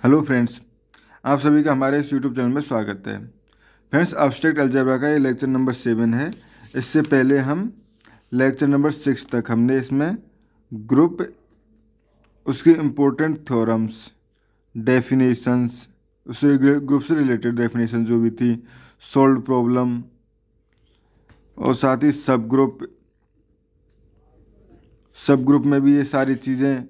Hello friends, आप सभी का हमारे इस यूट्यूब चैनल में स्वागत है। फ्रेंड्स, एब्स्ट्रैक्ट अलजेब्रा का ये लेक्चर नंबर 7 है। इससे पहले हम लेक्चर नंबर 6 तक हमने इसमें ग्रुप, उसके इम्पोर्टेंट थ्योरम्स, डेफिनेशंस, उससे ग्रुप से रिलेटेड डेफिनेशन जो भी थी, सॉल्व प्रॉब्लम और साथ ही सब ग्रुप में भी ये सारी चीज़ें,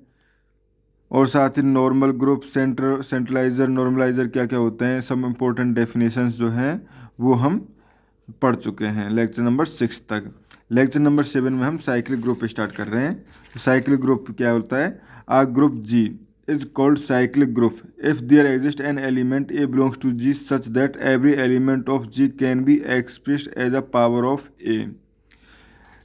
और साथ ही नॉर्मल ग्रुप, सेंट्रलाइजर, नॉर्मलाइजर क्या क्या होते हैं, सब इम्पोर्टेंट डेफिनेशंस जो हैं वो हम पढ़ चुके हैं लेक्चर नंबर 6 तक। लेक्चर नंबर 7 में हम साइक्लिक ग्रुप स्टार्ट कर रहे हैं। साइक्लिक ग्रुप क्या होता है? A group G is called cyclic group if there exist an element A belongs to G such that every element of G can be expressed as a power of A.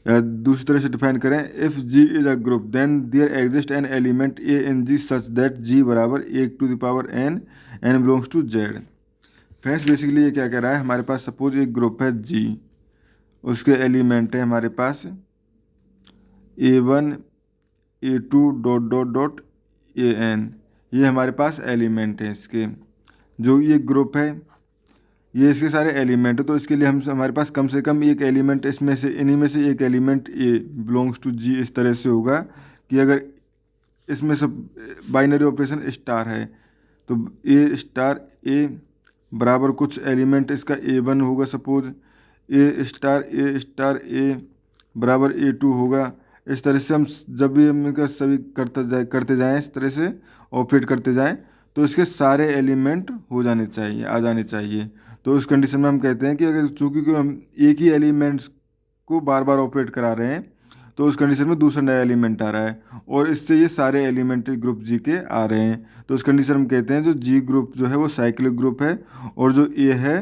दूसरी तरह से define करें, if G is a group then there exist an element A in G such that G बराबर A to the power N, N belongs to Z. Friends, basically ये क्या कह रहा है, हमारे पास सपोज एक ग्रुप है जी, उसके एलिमेंट है हमारे पास A1 A2 dot dot dot AN। ये हमारे पास एलिमेंट है इसके, जो ये ग्रुप है ये इसके सारे एलिमेंट है। तो इसके लिए हम हमारे पास कम से कम एक एलिमेंट, इसमें से इन्हीं में से एक एलिमेंट ए बिलोंग्स टू जी इस तरह से होगा कि अगर इसमें सब बाइनरी ऑपरेशन स्टार है तो ए स्टार ए बराबर कुछ एलिमेंट इसका A1 होगा, सपोज ए स्टार ए बराबर A2 होगा। इस तरह से हम जब भी हम इनका सभी करते जाएं इस तरह से ऑपरेट करते जाएं तो इसके सारे एलिमेंट हो जाने चाहिए, आ जाने चाहिए। तो उस कंडीशन में हम कहते हैं कि अगर चूंकि हम एक ही एलिमेंट्स को बार बार ऑपरेट करा रहे हैं तो उस कंडीशन में दूसरा नया एलिमेंट आ रहा है और इससे ये सारे एलिमेंट ग्रुप जी के आ रहे हैं। तो उस कंडीशन में कहते हैं जो जी ग्रुप जो है वो साइक्लिक ग्रुप है, और जो ए है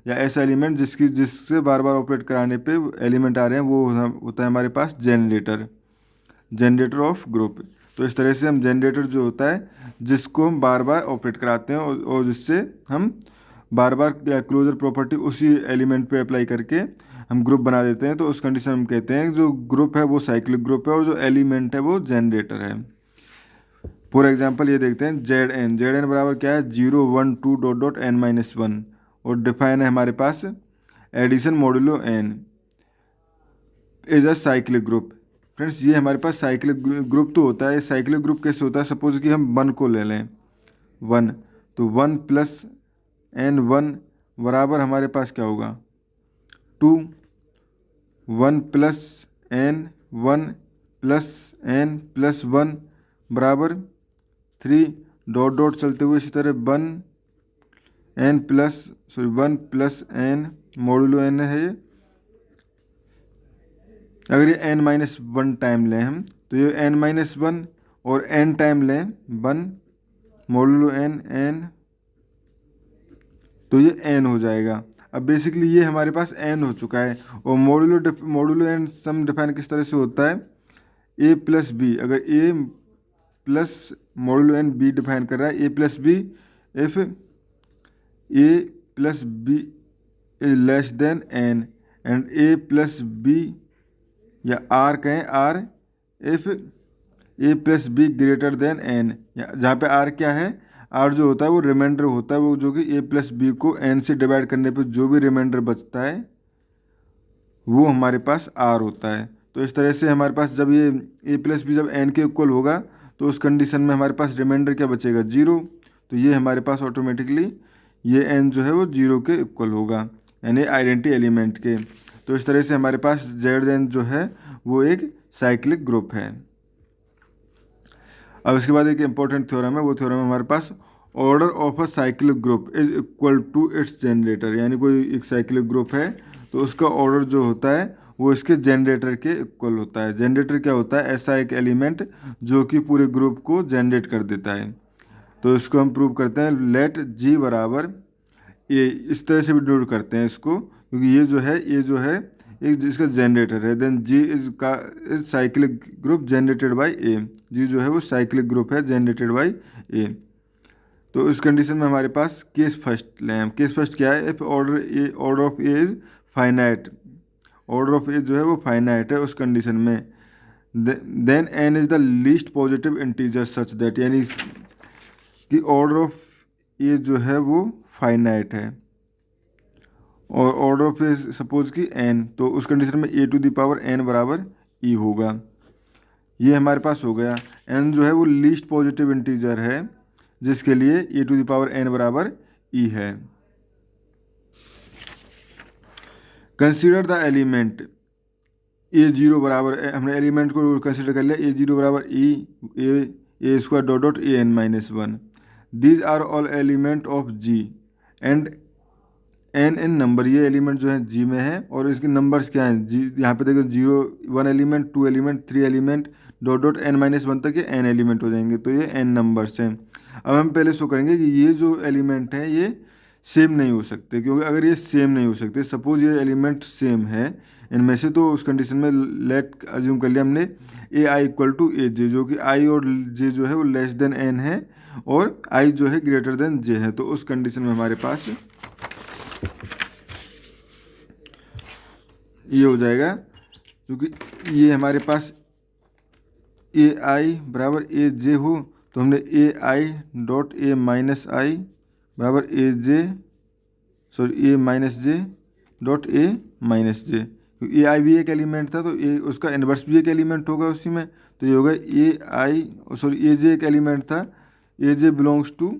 या ऐसा एलिमेंट जिससे बार बार ऑपरेट कराने पे एलिमेंट आ रहे हैं वो होता है हमारे पास जनरेटर ऑफ ग्रुप। तो इस तरह से हम जनरेटर जो होता है जिसको हम बार बार ऑपरेट कराते हैं और जिससे हम बार बार क्लोजर प्रॉपर्टी उसी एलिमेंट पे अप्लाई करके हम ग्रुप बना देते हैं। तो उस कंडीशन में हम कहते हैं जो ग्रुप है वो साइक्लिक ग्रुप है और जो एलिमेंट है वो जनरेटर है। फॉर एग्जांपल ये देखते हैं जेड एन बराबर क्या है, 0 1 2 डॉट डॉट n-1, और डिफाइन है हमारे पास addition modulo N is a cyclic group. Friends, ये हमारे पास साइक्लिक ग्रुप तो होता है। साइक्लिक ग्रुप कैसे होता है? सपोज कि हम 1 को ले लें, 1, तो 1 प्लस n1 बराबर हमारे पास क्या होगा 2, 1 प्लस n1 प्लस n+1 बराबर 3, डॉट डॉट चलते हुए इसी तरह 1 प्लस n मॉड्यूलो n है ये। अगर ये n-1 टाइम लें हम तो ये n-1 और n टाइम लें 1 मॉड्यूलो n, तो ये n हो जाएगा। अब बेसिकली ये हमारे पास n हो चुका है और मॉड्यूलो n सम डिफाइन किस तरह से होता है, a प्लस बी। अगर a plus modulo n b define कर रहा है, a plus B if a plus B is less than n and a plus B या r कहें r if a plus B greater than n, जहाँ पे r क्या है, r जो होता है वो रिमाइंडर होता है, वो जो कि a प्लस बी को n से डिवाइड करने पे जो भी रिमाइंडर बचता है वो हमारे पास r होता है। तो इस तरह से हमारे पास जब ये a प्लस बी जब n के इक्वल होगा तो उस कंडीशन में हमारे पास रिमाइंडर क्या बचेगा, 0। तो ये हमारे पास ऑटोमेटिकली ये n जो है वो 0 के इक्वल होगा, यानी आइडेंटिटी एलिमेंट के। तो इस तरह से हमारे पास जेड एन जो है वो एक साइक्लिक ग्रुप है। अब इसके बाद एक इंपॉर्टेंट थ्योरम है, वो थ्योरम हमारे पास order of a cyclic group is equal to its generator. यानी कोई एक साइक्लिक ग्रुप है तो उसका ऑर्डर जो होता है वो इसके जनरेटर के इक्वल होता है। जनरेटर क्या होता है? ऐसा एक एलिमेंट जो कि पूरे ग्रुप को जनरेट कर देता है। तो इसको हम प्रूव करते हैं, लेट जी बराबर ए, इस तरह से भी डिनोट करते हैं इसको, क्योंकि ये जो है एक जिसका जनरेटर है। Then G is cyclic group generated by A. G जो है वो साइक्लिक ग्रुप है जनरेटेड बाय ए। तो इस कंडीशन में हमारे पास केस फर्स्ट लें हम। केस फर्स्ट क्या है? If order of A is finite, order of A जो है वो फाइनाइट है, उस कंडीशन में then N is the least positive integer such that, यानी कि ऑर्डर ऑफ ए जो है वो फाइनाइट है और ऑर्डर ऑफ ए सपोज कि एन, तो उस कंडीशन में ए टू द पावर एन बराबर ई होगा। ये हमारे पास हो गया। एन जो है वो लीस्ट पॉजिटिव इंटीजर है जिसके लिए ए टू द पावर एन बराबर ई है। Consider the element A zero बराबर, हमने एलिमेंट को कंसीडर कर लिया, ए जीरो बराबर E A square dot dot A N minus one. These are all element of G and N in number, ये element जो है जी में है और इसके नंबर्स क्या हैं जी, यहाँ पे देखो zero, one element, two element, three element, dot dot N minus one तक ये एन एलिमेंट हो जाएंगे, तो ये एन नंबर्स हैं। अब हम पहले शो करेंगे कि ये जो एलिमेंट है ये सेम नहीं हो सकते, क्योंकि अगर ये सेम नहीं हो सकते, सपोज ये एलिमेंट सेम है इनमें से, तो उस कंडीशन में लेट अज्यूम कर लिया हमने ए आई इक्वल टू ए जे, जो कि आई और जे जो है वो लेस देन एन है और आई जो है ग्रेटर देन जे है। तो उस कंडीशन में हमारे पास ये हो जाएगा, क्योंकि ये हमारे पास ए आई बराबर ए जे हो, तो हमने ए I dot A minus I बराबर A J, sorry A minus J dot A minus J, A I भी एक एलिमेंट था तो ए उसका इन्वर्स भी एक एलिमेंट होगा उसी में, तो ये होगा ए आई, सॉरी ए जे एक एलिमेंट था, ए जे बिलोंग्स टू,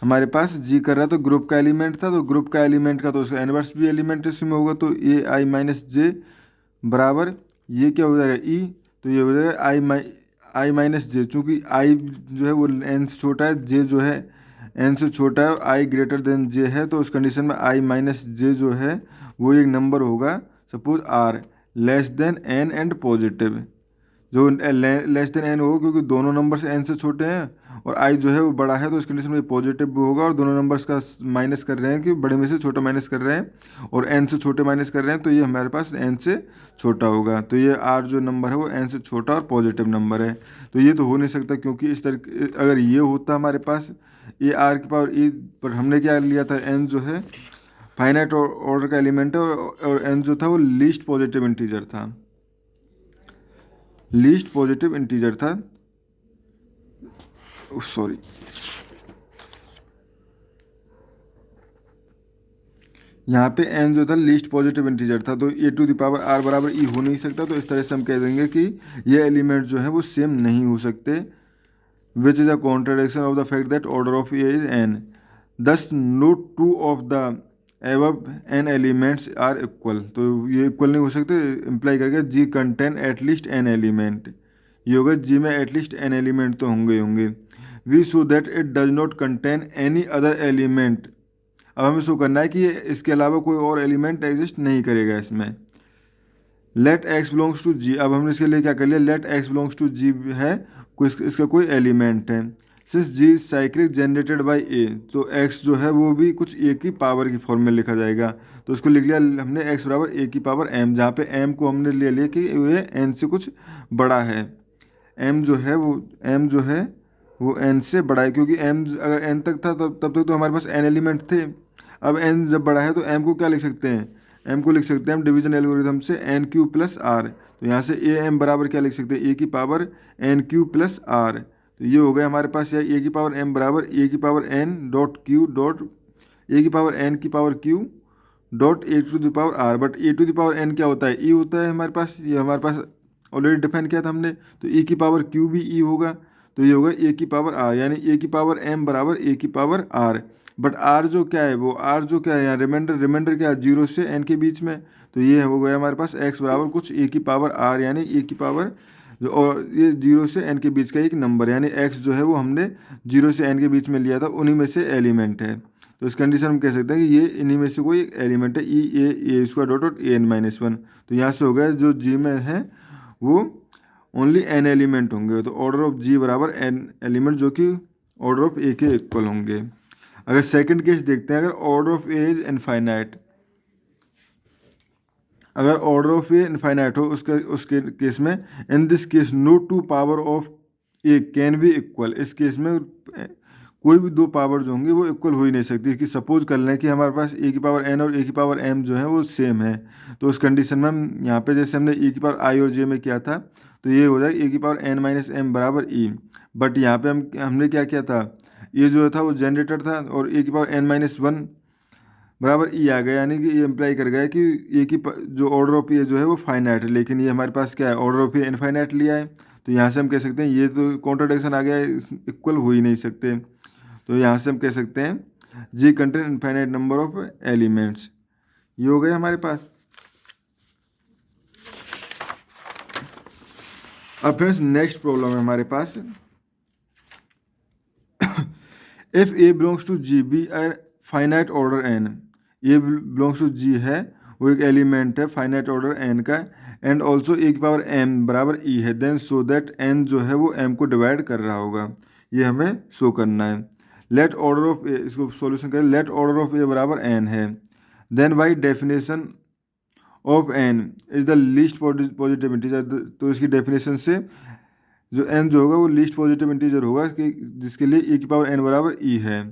हमारे पास जी कर रहा तो ग्रुप का एलिमेंट था, तो ग्रुप का एलिमेंट का तो उसका इन्वर्स भी एलिमेंट इसमें होगा, तो ए आई माइनस जे बराबर ये क्या हो जाएगा ई, तो ये हो जाएगा आई माइनस जे, चूँकि आई जो है वो एन से छोटा है, जे जो है एन से छोटा है और आई ग्रेटर देन जे है, तो उस कंडीशन में आई माइनस जे जो है वो एक नंबर होगा, suppose R less than N and positive, जो लेस देन एन होगा क्योंकि दोनों नंबर्स एन से छोटे हैं और आई जो है वो बड़ा है, तो इस कंडीशन में पॉजिटिव भी होगा और दोनों नंबर्स का माइनस कर रहे हैं कि बड़े में से छोटा माइनस कर रहे हैं और एन से छोटे माइनस कर रहे हैं, तो ये हमारे पास एन से छोटा होगा, तो ये आर जो नंबर है वो एन से छोटा और पॉजिटिव नंबर है। तो ये तो हो नहीं सकता, क्योंकि इस तरह अगर ये होता हमारे पास ए आर की पावर ई, पर हमने क्या लिया था, एन जो है फाइनाइट ऑर्डर का एलिमेंट है और एन जो था वो लीस्ट पॉजिटिव इंटीजर था, लीस्ट पॉजिटिव इंटीजर था, सॉरी यहाँ पे n जो था लीस्ट पॉजिटिव इंटीजर था, तो ए टू द पावर आर बराबर ई हो नहीं सकता, तो इस तरह से हम कह देंगे कि ये एलिमेंट जो है वो सेम नहीं हो सकते, which is a contradiction of the fact that order of A is N, thus no two of the above N elements are equal, तो ये इक्वल नहीं हो सकते, इम्प्लाई करके G contain at least N element, ये होगा जी में at least N element तो होंगे। We show that it does not contain any other element, अब हमें शो करना है कि इसके अलावा कोई और एलिमेंट एग्जिस्ट नहीं करेगा इसमें। Let X belongs to G, अब हमने इसके लिए क्या कर लिया, let X belongs to G है कोई इसका कोई एलिमेंट है, since G cyclic generated by A, तो एक्स जो है वो भी कुछ ए की पावर की फॉर्म में लिखा जाएगा, तो उसको लिख लिया हमने एक्स बराबर ए की पावर एम, जहाँ पे एम को हमने ले लिया कि ये एन से कुछ बड़ा है, एम जो है वो एन से बड़ा है, क्योंकि एम अगर एन तक था तब तक तो हमारे पास एन एलिमेंट थे, अब एन जब बड़ा है तो एम को क्या लिख सकते हैं, एम को लिख सकते हैं हम डिवीजन एल्गोरिथम से एन क्यू प्लस आर, तो यहाँ से ए एम बराबर क्या लिख सकते हैं, ए की power N Q plus R, तो ये हो गया हमारे पास ए की पावर एम बराबर ए की power N dot Q dot A की पावर एन की power Q dot A to the power R, but A to the power N क्या होता है, ई होता है हमारे पास, ये हमारे पास ऑलरेडी डिफाइन किया था हमने, तो ए की पावर क्यू भी ई होगा, तो ये होगा ए की पावर आर, यानी ए की पावर एम बराबर ए की पावर आर, बट आर जो क्या है वो आर जो क्या है यहाँ रिमाइंडर क्या है जीरो से एन के बीच में, तो ये हो गया हमारे पास एक्स बराबर कुछ ए की पावर आर, यानी ए की पावर जो, और ये जीरो से एन के बीच का एक नंबर, यानी एक्स जो है वो हमने जीरो से एन के बीच में लिया था, उन्हीं में से एलिमेंट है, तो इस कंडीशन हम कह सकते हैं कि ये इन्हीं में से कोई एलिमेंट है, E A square dot A N minus one, तो यहाँ से हो गया जो जी में है वो ओनली एन एलिमेंट होंगे, तो ऑर्डर ऑफ जी बराबर एन एलिमेंट जो कि ऑर्डर ऑफ ए के इक्वल होंगे। अगर सेकंड केस देखते हैं, अगर order of A is infinite, अगर ऑर्डर ऑफ ए इनफाइनाइट हो उसके केस में, in this case no two power of A can be equal, इस केस में कोई भी दो पावर जो होंगी वो इक्वल हो ही नहीं सकती, कि सपोज कर लें कि हमारे पास ए की पावर एन और ए की पावर एम जो है वो सेम है, तो उस कंडीशन में हम यहाँ पे जैसे हमने ए की पावर आई और जे में किया था, तो ये हो जाएगा ए की पावर एन माइनस एम बराबर ई, बट यहाँ पे हमने क्या किया था, ये जो था वो जनरेटर था और ए की पावर n-1 बराबर ई आ गया, यानी कि ये इम्प्लाई कर गया कि ए की जो ऑर्डर ऑफ ए जो है वो फाइनाइट है, लेकिन ये हमारे पास क्या है, ऑर्डर ऑफ ए इनफाइनाइट लिया है। तो यहाँ से हम कह सकते हैं ये तो कॉन्ट्राडिक्शन आ गया है, इक्वल हो ही नहीं सकते। तो यहाँ से हम कह सकते हैं G contain infinite number of elements. ये हो गया हमारे पास। अब फ्रेंड्स नेक्स्ट प्रॉब्लम है हमारे पास, if A belongs to G be are finite order N, A belongs to G है, वो एक एलिमेंट है फाइनाइट ऑर्डर एन का, एंड ऑल्सो ए की पावर एम बराबर ई है, देन सो दैट एन जो है वो एम को डिवाइड कर रहा होगा, ये हमें शो करना है। लेट ऑर्डर ऑफ ए, इसको सॉल्यूशन करें, लेट ऑर्डर ऑफ ए बराबर एन है, then by definition of N is the least positive integer, तो इसकी डेफिनेशन से जो एन जो होगा वो लीस्ट पॉजिटिव इंटीजर होगा कि जिसके लिए ए की पावर एन बराबर ई है।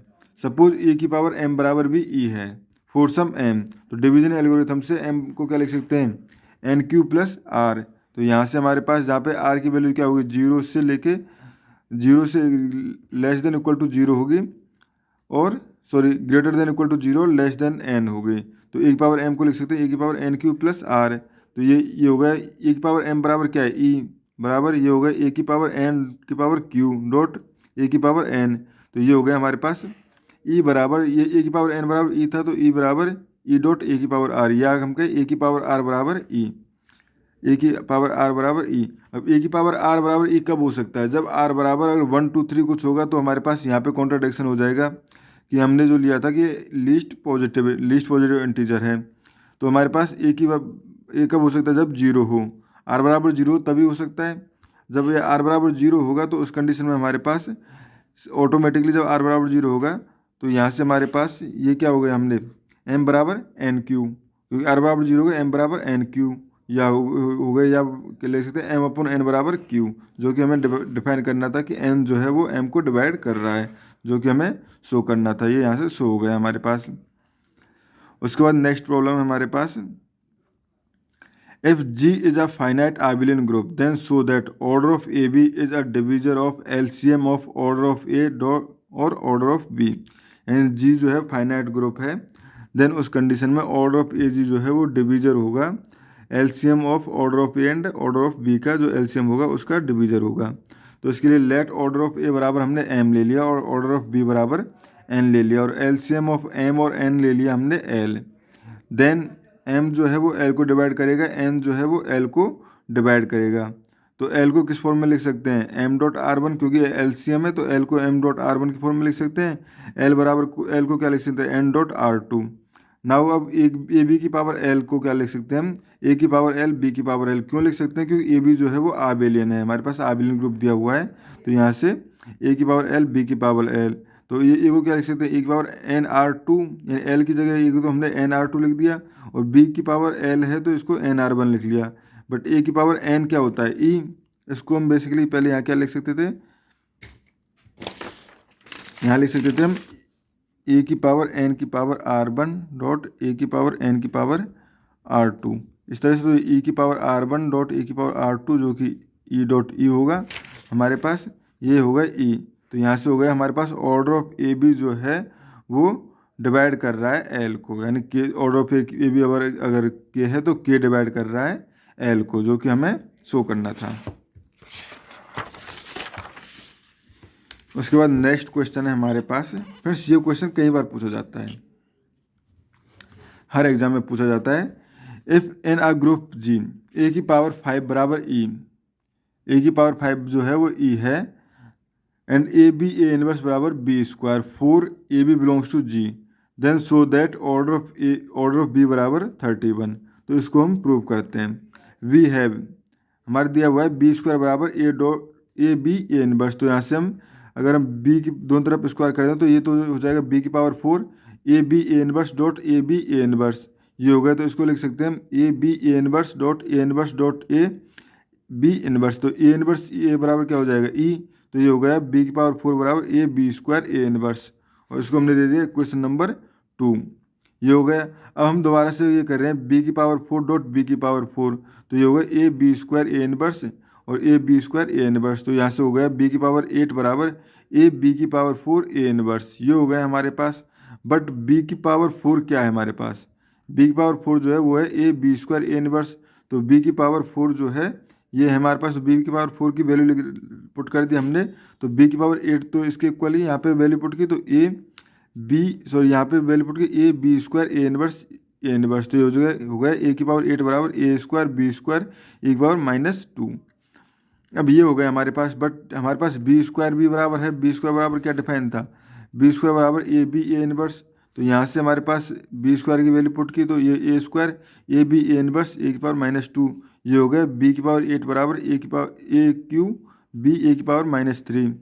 सपोज ए की पावर एम बराबर भी ई है फॉर सम एम, तो डिवीजन एल्गोरिथम से एम को क्या लिख सकते हैं, एन क्यू प्लस आर। तो यहाँ से हमारे पास जहाँ पे आर की वैल्यू क्या होगी, जीरो से less than equal to zero होगी, और greater than equal to zero less than N होगी। तो ए की पावर एम को लिख सकते हैं ए की power N Q plus R. तो ये हो गया ए की पावर एम बराबर क्या है, ई बराबर ये हो गया ए की पावर एन की पावर क्यू डॉट ए की पावर एन। तो ये हो गया हमारे पास ई बराबर, ये ए की पावर एन बराबर ई था, तो ई बराबर ई डॉट ए की पावर आर, या हम कहें ए की पावर आर बराबर ई, ए की पावर आर बराबर ई। अब ए की पावर आर बराबर ई कब हो सकता है, जब आर बराबर अगर 1 2 3 कुछ होगा, तो हमारे पास यहाँ पे कॉन्ट्राडिक्शन हो जाएगा कि हमने जो लिया था कि लीस्ट पॉजिटिव इंटीजर है। तो हमारे पास ए कब हो सकता है, जब जीरो हो, आर बराबर जीरो तभी हो सकता है। जब ये आर बराबर जीरो होगा तो उस कंडीशन में हमारे पास ऑटोमेटिकली जब आर बराबर जीरो होगा, तो यहाँ से हमारे पास ये क्या हो गया, हमने एम बराबर एन क्यू, क्योंकि आर बराबर जीरो होगा एम बराबर एन क्यू, या हो गए, या ले सकते हैं एम अपॉन एन बराबर क्यू, जो कि हमें डिफाइन करना था कि एन जो है वो एम को डिवाइड कर रहा है, जो कि हमें शो करना था। ये यहाँ से शो हो गया हमारे पास। उसके बाद नेक्स्ट प्रॉब्लम है हमारे पास, if G is a finite abelian group, then show that order of AB is a divisor of LCM of order of A और order of B। यानी G जो है फाइनाइट ग्रुप है, देन उस condition में ऑर्डर ऑफ ए जी जो है वो डिवीजर होगा LCM of order of A and order of B का जो LCM होगा उसका डिवीजर होगा। तो इसके लिए लेट ऑर्डर ऑफ ए बराबर हमने m ले लिया और ऑर्डर ऑफ बी बराबर n ले लिया, और LCM ऑफ m और n ले लिया हमने l। देन m जो है वो l को डिवाइड करेगा, n जो है वो l को डिवाइड करेगा। तो l को किस फॉर्म में लिख सकते हैं, m डॉट आर वन, क्योंकि LCM है तो l को m डॉट आर वन की फॉर्म में लिख सकते हैं। l बराबर l को क्या लिख सकते हैं, n dot R two. Now अब ए बी की पावर l को क्या लिख सकते हैं हम, a की पावर l b की पावर l। क्यों लिख सकते हैं, क्योंकि a b जो है वो आबेलियन है, हमारे पास आबेलियन ग्रुप दिया हुआ है। तो यहाँ से a की पावर l b की पावर l, तो ये को क्या लिख सकते हैं, a की पावर n r टू, यानी l की जगह a को तो हमने n r टू लिख दिया, और b की पावर l है तो इसको n r वन लिख लिया। बट a की पावर n क्या होता है, e, इसको हम बेसिकली पहले यहाँ क्या लिख सकते थे, यहाँ लिख सकते थे हम a की पावर n की power r one dot a की पावर n की पावर r टू। इस तरह से तो e की power r one dot a की पावर r टू जो कि e डॉट ई होगा हमारे पास, ये होगा e। तो यहाँ से हो गया हमारे पास ऑर्डर ऑफ ए बी जो है वो डिवाइड कर रहा है एल को, यानी के ऑर्डर ऑफ ए बी अगर के है तो के डिवाइड कर रहा है एल को, जो कि हमें शो करना था। उसके बाद नेक्स्ट क्वेश्चन है हमारे पास, फ्रेंड्स ये क्वेश्चन कई बार पूछा जाता है, हर एग्जाम में पूछा जाता है। इफ एन आ ग्रुप जी ए की पावर 5 बराबर ई, ए की पावर 5 जो है वो ई है, and A B A inverse बराबर B square for A B belongs to G, then so that order of B बराबर 31। तो इसको हम प्रूव करते हैं। वी हैव हमारे दिया हुआ है बी स्क्वायर बराबर ए बी ए इनवर्स। तो यहाँ से हम अगर हम बी की दोनों तरफ स्क्वायर कर दें तो ये तो हो जाएगा बी की power 4 A B A inverse dot A B A inverse, ये हो गया। तो इसको लिख सकते हैं हम A B A inverse dot A B inverse. तो ए इनवर्स ए बराबर क्या हो जाएगा ई, तो ये हो गया बी की पावर 4 बराबर A B square A inverse, और इसको हमने दे दिया क्वेश्चन नंबर 2, ये हो गया। अब हम दोबारा से ये कर रहे हैं बी की पावर 4 डॉट बी की पावर 4, तो ये हो गया A B square A inverse, और A B square A inverse. तो यहाँ से हो गया बी की पावर 8 बराबर ए बी की पावर 4 ए इनवर्स, ये हो गया हमारे पास। बट बी की पावर 4 क्या है हमारे पास, बी की पावर 4 जो है वो है A B square A inverse. तो बी की पावर 4 जो है ये है हमारे पास, बी की पावर 4 की वैल्यू पुट कर दी हमने। तो बी की पावर 8 तो इसके इक्वल ही यहाँ पे वैल्यू पुट की, तो ए बी सॉरी यहाँ पे वैल्यू पुट की A B square A inverse A inverse. तो ये हो गया ए की पावर 8 बराबर A square B square A की पावर -2। अब ये हो गया हमारे पास, बट हमारे पास बी स्क्वायर भी बराबर है, बी स्क्वायर बराबर क्या डिफाइन था, बी स्क्वायर बराबर ए बी ए इनवर्स। तो यहाँ से हमारे पास बी स्क्वायर की वैल्यू पुट की, तो ये A square A B A inverse A की पावर -2, ये हो गया बी की पावर 8 बराबर ए की पावर ए क्यू बी ए की पावर -3,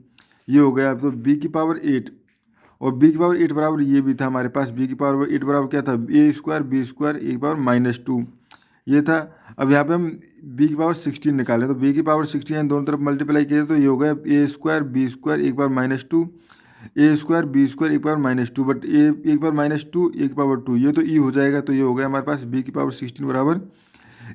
ये हो गया। तो बी की पावर 8 और बी की पावर 8 बराबर ये भी था हमारे पास, बी की पावर 8 बराबर क्या था, ए स्क्वायर बी स्क्वायर ए की पावर -2, ये था। अब यहाँ पे हम बी की पावर 16 निकालें, तो बी की पावर 16 दोनों तरफ मल्टीप्लाई किए तो ये हो गया ए स्क्वायर बी स्क्वायर एक पावर -2 ए स्क्वायर बी स्क्वायर एक पावर -2, बट ए एक पावर -2 एक पावर 2, ये तो ई हो जाएगा। तो ये हो गया हमारे पास बी की पावर 16 बराबर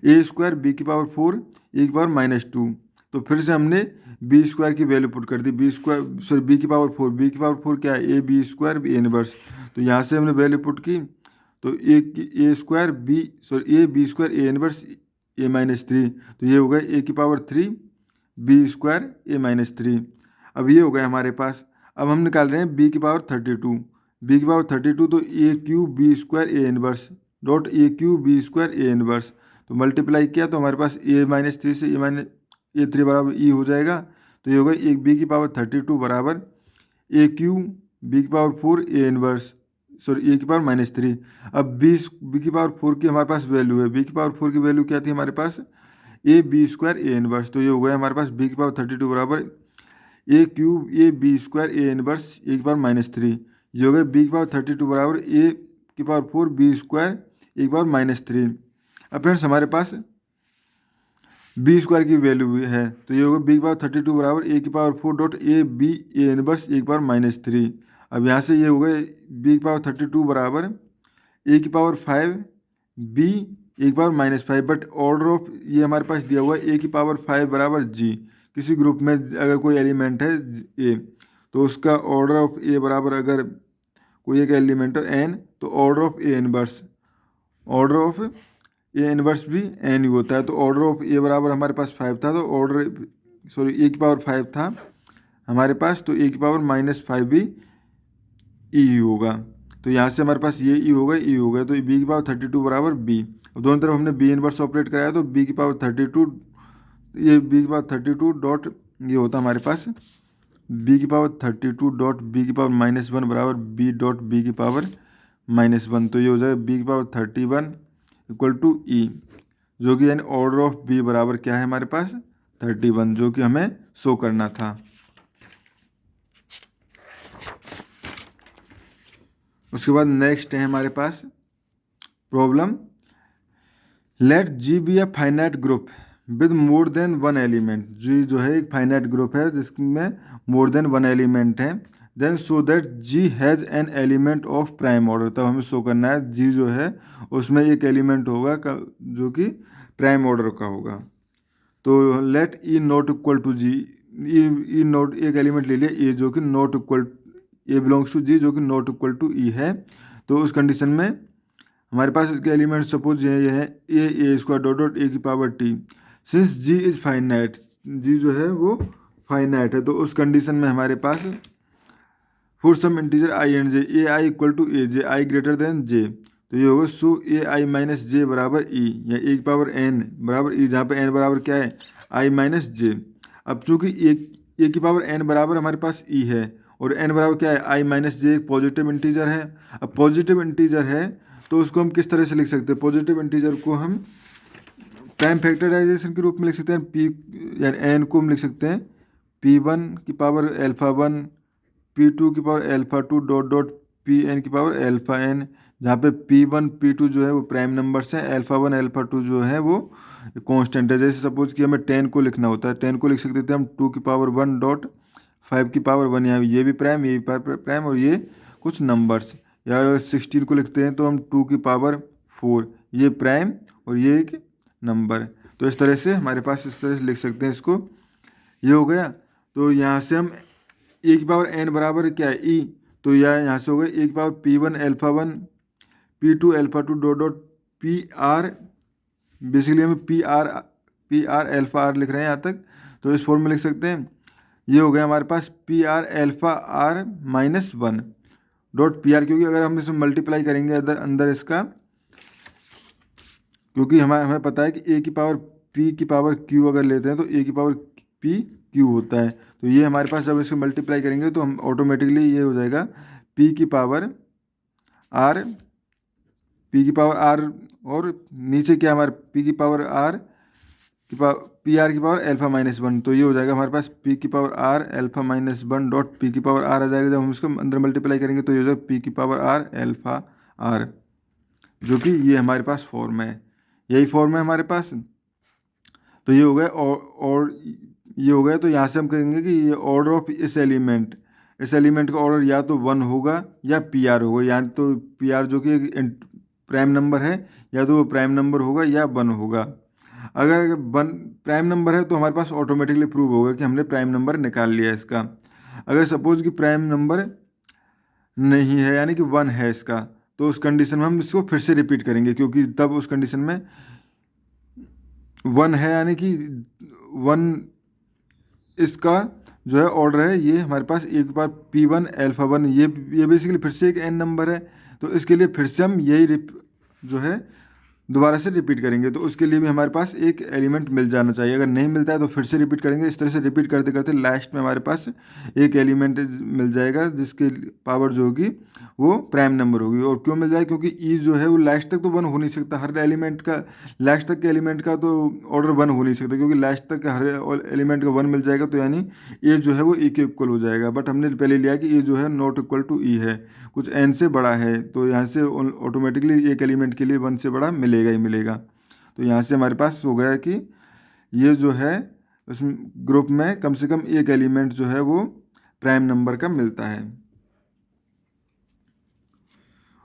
ए स्क्वायर बी की पावर 4 एक पावर -2। तो फिर से हमने बी स्क्वायर की वैल्यू पुट कर दी, बी स्क्वायर सॉरी बी की पावर 4, बी की पावर 4 क्या है, A B square B inverse. तो यहाँ से हमने वैल्यू पुट की, तो A square B sorry A B square A inverse A -3, तो ये हो गया ए की पावर 3 बी स्क्वायर ए -3। अब ये हो गया हमारे पास। अब हम निकाल रहे हैं बी की पावर 32, बी की पावर 32, तो A Q B square A inverse dot A Q B square A inverse. तो मल्टीप्लाई किया तो हमारे पास ए -3 से ए 3 बराबर ई हो जाएगा। तो ये होगा एक बी की पावर 32 बराबर ए क्यू बी की पावर 4 ए इनवर्स सॉरी ए की पावर -3। अब बी की पावर 4 की हमारे पास वैल्यू है, बी की पावर 4 की वैल्यू क्या थी हमारे पास, A B square A inverse. तो ये हो गया हमारे पास बी की पावर 32 बराबर A cube A B square A inverse A की पावर -3, ये हो गया बी की पावर 32 बराबर ए की पावर 4 बी स्क्वायर ए की पावर -3। अब फ्रेंड्स हमारे पास बी स्क्वायर की वैल्यू भी है, तो ये होगा बी की पावर 32 बराबर ए की power 4 dot A B A inverse A की पावर -3। अब यहाँ से ये हो गया बी की पावर 32 बराबर ए की पावर 5 बी ए की पावर -5, बट ऑर्डर ऑफ ये हमारे पास दिया हुआ है ए की पावर 5 बराबर जी। किसी ग्रुप में अगर कोई एलिमेंट है ए, तो उसका ऑर्डर ऑफ ए बराबर अगर कोई एक एलिमेंट है एन, तो order of A inverse order of A inverse भी एन ही होता है। तो ऑर्डर ऑफ ए बराबर हमारे पास 5 था, तो ऑर्डर सॉरी ए की पावर 5 था हमारे पास, तो ए की पावर -5 भी ई होगा। तो यहाँ से हमारे पास ये ई हो गया, तो बी की पावर 32 बराबर बी। अब दोनों तरफ हमने बी इनवर्स ऑपरेट कराया, तो बी की पावर 32 ये बी की पावर 32 डॉट ये होता हमारे पास बी की पावर 32 डॉट बी की पावर -1 बराबर बी डॉट बी की पावर -1। तो ये हो जाएगा बी की पावर 31 इक्वल टू ई, जो कि यानी ऑर्डर ऑफ बी बराबर क्या है हमारे पास 31, जो कि हमें शो करना था। उसके बाद नेक्स्ट है हमारे पास problem, let G be a finite group with more than one element. G जो है एक फाइनाइट ग्रुप है जिसमें मोर देन वन एलिमेंट है, then show that G has an element of prime order. तब हमें शो करना है जी जो है उसमें एक एलिमेंट होगा जो कि प्राइम ऑर्डर का होगा। तो let E not equal to G, E not एक एलिमेंट ले लिया ए जो कि not equal A belongs to G जो कि नॉट इक्वल टू ई है। तो उस कंडीशन में हमारे पास इसके एलिमेंट सपोज ये है A square dot dot A की power T. Since G is finite, G जो है वो फाइनाइट है, तो उस कंडीशन में हमारे पास for some integer I and J A I equal to A J I greater than J. तो ये होगा सो ए आई माइनस जे बराबर ई, या ए की पावर एन बराबर ई, जहाँ पे एन बराबर क्या है आई माइनस जे। अब चूँकि ए की पावर एन बराबर हमारे पास ई है और एन बराबर क्या है आई माइनस जे, पॉजिटिव इंटीजर है। अब पॉजिटिव इंटीजर है तो उसको हम किस तरह से लिख सकते हैं, पॉजिटिव इंटीजर को हम प्राइम फैक्टराइजेशन के रूप में लिख सकते हैं। पी यानी एन को हम लिख सकते हैं P1 की पावर α1, P2 की पावर α2 डॉट डॉट Pn की पावर αn, जहाँ पे P1 P2 जो है वो प्राइम नंबर्स हैं, α1 α2 जो है वो कांस्टेंट है। जैसे सपोज कि हमें 10 को लिखना होता है, 10 को लिख सकते थे हम 2 की पावर 1 डॉट 5 की पावर 1, यहाँ ये भी प्राइम ये भी प्राइम और ये कुछ नंबर्स, या 16 को लिखते हैं तो हम 2 की पावर 4, ये प्राइम और ये एक नंबर। तो इस तरह से हमारे पास इस तरह से लिख सकते हैं इसको। ये हो गया। तो यहाँ से हम ए की पावर एन बराबर क्या है ई, तो यह यहाँ से हो गया ए की power P1 alpha 1 P2 alpha 2 dot dot P are, basically हम पी आर अल्फा आर लिख रहे हैं यहाँ तक, तो इस फॉर्म में लिख सकते हैं। ये हो गया हमारे पास P R alpha R minus 1 dot P R, क्योंकि अगर हम इसमें मल्टीप्लाई करेंगे अंदर इसका, क्योंकि हमें पता है कि ए की पावर पी की पावर क्यू अगर लेते हैं तो ए की पावर पी क्यू होता है। तो ये हमारे पास जब इसको मल्टीप्लाई करेंगे तो हम ऑटोमेटिकली ये हो जाएगा पी की पावर आर, पी की पावर आर, और नीचे क्या हमारे पी की पावर आर की पावर पी आर की पावर अल्फा माइनस 1, तो ये हो जाएगा हमारे पास पी की power R alpha minus 1 dot P की पावर आर आ जाएगा। जब हम इसको अंदर मल्टीप्लाई करेंगे तो ये हो जाएगा पी की पावर आर अल्फा आर, जो कि ये हमारे पास फॉर्म है, यही फॉर्म है हमारे पास। तो ये हो गया और ये हो गया। तो यहाँ से हम कहेंगे कि ये ऑर्डर ऑफ इस एलिमेंट का ऑर्डर या तो 1 होगा या पी आर होगा, या तो पी आर जो कि एक प्राइम नंबर है, या तो वो प्राइम नंबर होगा या 1 होगा। अगर 1 प्राइम नंबर है तो हमारे पास ऑटोमेटिकली प्रूव होगा कि हमने प्राइम नंबर निकाल लिया इसका। अगर सपोज कि प्राइम नंबर नहीं है यानी कि 1 है इसका, तो उस कंडीशन में हम इसको फिर से रिपीट करेंगे, क्योंकि तब उस कंडीशन में 1 है यानी कि 1 इसका जो है ऑर्डर है, ये हमारे पास एक बार P1 अल्फा 1, ये बेसिकली फिर से एक n नंबर है। तो इसके लिए फिर से हम यही जो है दोबारा से रिपीट करेंगे, तो उसके लिए भी हमारे पास एक एलिमेंट मिल जाना चाहिए। अगर नहीं मिलता है तो फिर से रिपीट करेंगे। इस तरह से रिपीट करते करते लास्ट में हमारे पास एक एलिमेंट मिल जाएगा जिसकी पावर जो होगी वो प्राइम नंबर होगी। और क्यों मिल जाएगा, क्योंकि ई जो है वो लास्ट तक तो 1 हो नहीं सकता, हर एलिमेंट का लास्ट तक के एलिमेंट का तो ऑर्डर 1 हो नहीं सकता, क्योंकि लास्ट तक हर एलिमेंट का 1 मिल जाएगा, तो यानी ए जो है वो ई के इक्वल हो जाएगा। बट हमने पहले लिया कि ए जो है नॉट इक्वल टू ई है, कुछ एन से बड़ा है, तो यहाँ से ऑटोमेटिकली एक एलिमेंट के लिए 1 से बड़ा मिलेगा ही मिलेगा। तो यहाँ से हमारे पास हो गया कि ये जो है उस ग्रुप में कम से कम एक एलिमेंट जो है वो प्राइम नंबर का मिलता है।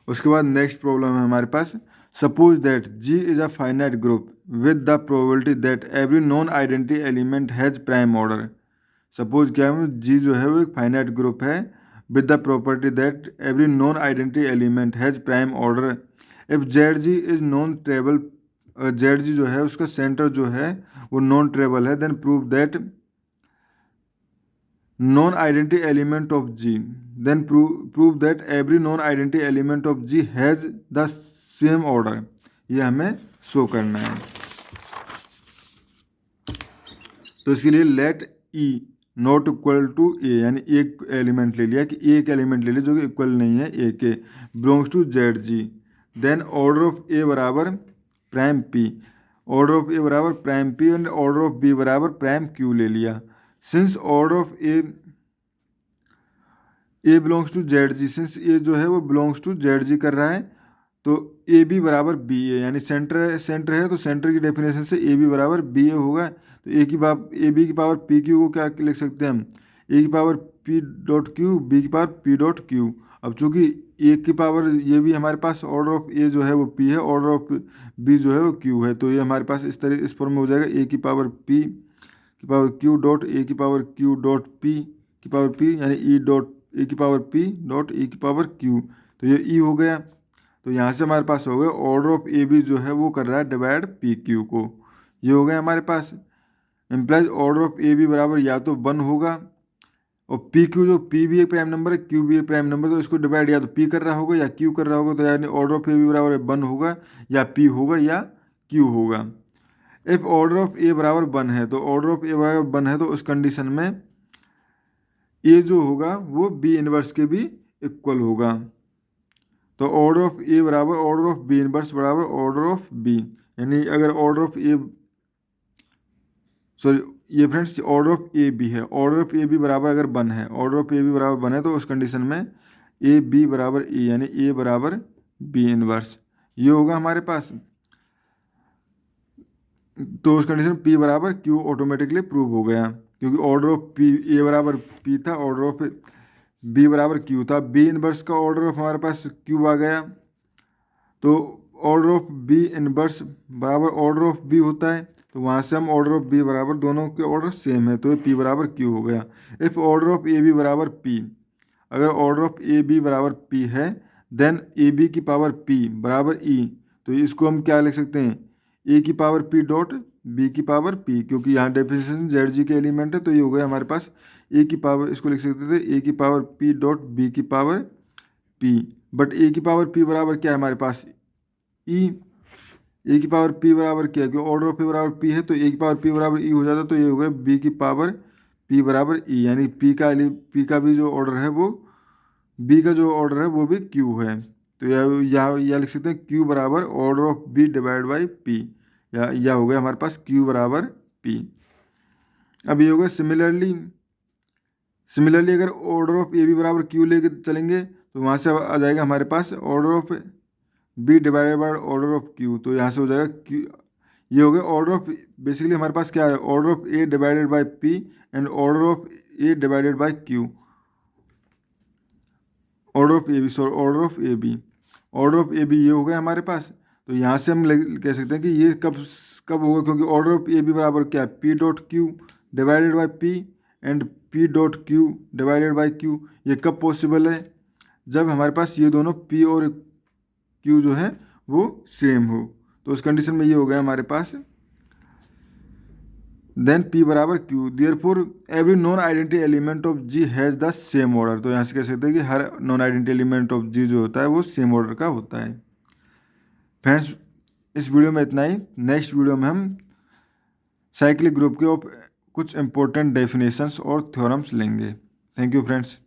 उसके बाद नेक्स्ट प्रॉब्लम है हमारे पास, suppose that G is a finite group with the probability that every non identity element has prime order. Suppose क्या है, जी जो है वो एक फाइनाइट ग्रुप है with the property that every non-identity element has prime order if zg is non-trivial, zg जो है उसका सेंटर जो है वो नॉन ट्रेबल है, then prove that non-identity element of g, then prove that every non-identity element of g has the same order। ये हमें show करना है। तो इसके लिए let E not equal to A, यानी एक एलिमेंट ले लिया कि एक एलिमेंट ले लिया जो कि इक्वल नहीं है A K, belongs to Z G, then order of A बराबर prime P, order of A बराबर prime P and order of B बराबर प्राइम क्यू ले लिया। Since order of A belongs to Z G, since A जो है वो belongs to Z जी कर रहा है, तो ए बी बराबर बी ए, यानी सेंटर है तो सेंटर की डेफिनेशन से ए बी बराबर बी ए होगा। तो ए बी की पावर पी क्यू को क्या लिख सकते हैं हम, ए की power P dot Q, B की पावर पी डॉट क्यू। अब चूंकि ए की पावर ये भी हमारे पास ऑर्डर ऑफ ए जो है वो पी है, ऑर्डर ऑफ बी जो है वो क्यू है, तो ये हमारे पास इस फॉर्म में हो जाएगा ए की पावर पी की पावर क्यू डॉट ए की पावर क्यू डॉट पी की पावर पी, यानी ई डॉट ए की पावर पी डॉट ए की पावर क्यू। तो ये ई हो गया। तो यहाँ से हमारे पास हो गया ऑर्डर ऑफ ए बी जो है वो कर रहा है डिवाइड पी क्यू को, ये हो गया हमारे पास। Implies order of A B बराबर या तो 1 होगा, और पी क्यू जो पी भी एक प्राइम नंबर है, क्यू भी एक प्राइम नंबर, तो इसको डिवाइड या तो पी कर रहा होगा या क्यू कर रहा होगा, तो यानी ऑर्डर ऑफ ए बी बराबर 1 होगा, या पी होगा या क्यू होगा। इफ ऑर्डर ऑफ ए बराबर 1 है, तो ऑर्डर ऑफ ए बराबर 1 है तो उस कंडीशन में ए जो होगा वो बी इनवर्स के भी इक्वल होगा। तो ऑर्डर ऑफ ए बराबर ऑर्डर ऑफ बी इनवर्स बराबर ऑर्डर ऑफ बी, यानी अगर ऑर्डर ऑफ ए ये friends order of A B है, ऑर्डर ऑफ ए बी बराबर अगर 1 है, ऑर्डर ऑफ ए बी बराबर 1 है, तो उस कंडीशन में ए बी बराबर ए, यानी ए बराबर बी इनवर्स, ये होगा हमारे पास। तो उस कंडीशन पी बराबर क्यू ऑटोमेटिकली प्रूव हो गया, क्योंकि ऑर्डर ऑफ पी ए बराबर पी था, ऑर्डर ऑफ बी बराबर क्यू था, बी इनवर्स का ऑर्डर ऑफ हमारे पास क्यू आ गया। तो ऑर्डर ऑफ बी इनवर्स बराबर ऑर्डर ऑफ बी होता है, तो वहाँ से हम ऑर्डर ऑफ बी बराबर दोनों के ऑर्डर सेम है, तो ये पी बराबर क्यू हो गया। If order of A B बराबर पी, अगर ऑर्डर ऑफ ए बी बराबर पी है देन ए बी की पावर पी बराबर ई, तो इसको हम क्या लिख सकते हैं, ए की पावर पी डॉट बी की पावर पी, क्योंकि यहाँ डेफिनेशन जेड जी के एलिमेंट है, तो ये हो गया हमारे पास ए की पावर, इसको लिख सकते थे ए की पावर पी डॉट बी की पावर पी, बट ए की पावर पी बराबर क्या है हमारे पास ई, ए की पावर पी बराबर क्या है, क्योंकि ऑर्डर ऑफ पी बराबर पी है, तो ए की पावर पी बराबर ई हो जाता, तो ये हो गया बी की पावर पी बराबर ई, यानी पी का भी जो ऑर्डर है वो बी का जो ऑर्डर है वो भी क्यू है, तो यह लिख सकते हैं क्यू बराबर order of B divide by P, या हो गया हमारे पास क्यू बराबर पी। अब ये हो गया सिमिलरली अगर ऑर्डर ऑफ ए बी बराबर क्यू लेके चलेंगे तो वहाँ से आ जाएगा हमारे पास order of B divided by order of Q, तो यहाँ से हो जाएगा क्यू, ये हो गया ऑर्डर ऑफ, बेसिकली हमारे पास क्या है order of A divided by P and order of A divided by Q, order of A B ये हो गया हमारे पास, तो यहाँ से हम कह सकते हैं कि ये कब होगा, क्योंकि ऑर्डर ऑफ ए बी बराबर क्या है P dot Q divided by P and P dot Q divided by Q, ये कब पॉसिबल है, जब हमारे पास ये दोनों पी और क्यू जो है वो सेम हो, तो उस कंडीशन में ये हो गया हमारे पास देन P बराबर Q, therefore every non identity element of G has the same order, तो यहाँ से कह सकते हैं कि हर non identity element of G जो होता है वो सेम ऑर्डर का होता है। फ्रेंड्स, इस वीडियो में इतना ही, नेक्स्ट वीडियो में हम साइक्लिक ग्रुप के कुछ इंपॉर्टेंट डेफिनेशंस और थ्योरम्स लेंगे। Thank you friends.